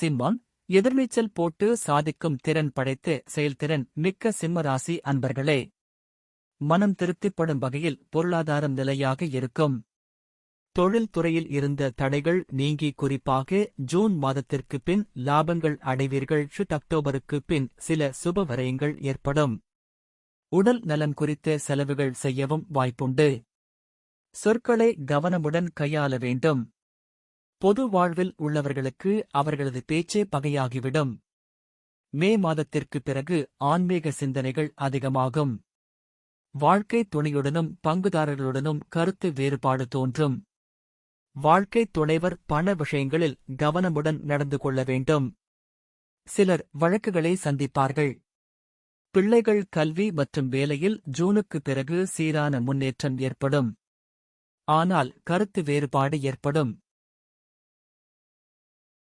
சிம்மம், எதிர்நீச்சல் போட்டு சாதிக்கும் திறன் படைத்த செயல்திறன் மிக்க சிம்மராசி அன்பர்களே. மனம் திருப்திப்படும் வகையில் பொருளாதாரம் நிலையாக இருக்கும். தொழில் துறையில் இருந்த தடைகள் நீங்கி குறிப்பாக ஜூன் மாதத்திற்கு பின் லாபங்கள் அடைவீர்கள். அக்டோபருக்கு பின் சில சுப விரயங்கள் ஏற்படும். உடல் நலம் குறித்த செலவுகள் செய்யவும் வாய்ப்புண்டு. சொற்களை கவனமுடன் கையாள வேண்டும். பொது வாழ்வில் உள்ளவர்களுக்கு அவர்களது பேச்சே பகையாகிவிடும். மே மாதத்திற்கு பிறகு ஆன்மீக சிந்தனைகள் அதிகமாகும். வாழ்க்கை துணையுடனும் பங்குதாரர்களுடனும் கருத்து வேறுபாடு தோன்றும். வாழ்க்கை துணைவர் பண விஷயங்களில் கவனமுடன் நடந்து கொள்ள வேண்டும். சிலர் வழக்குகளை சந்திப்பார்கள். பிள்ளைகள் கல்வி மற்றும் வேலையில் ஜூனுக்கு பிறகு சீரான முன்னேற்றம் ஏற்படும். ஆனால் கருத்து வேறுபாடு ஏற்படும்.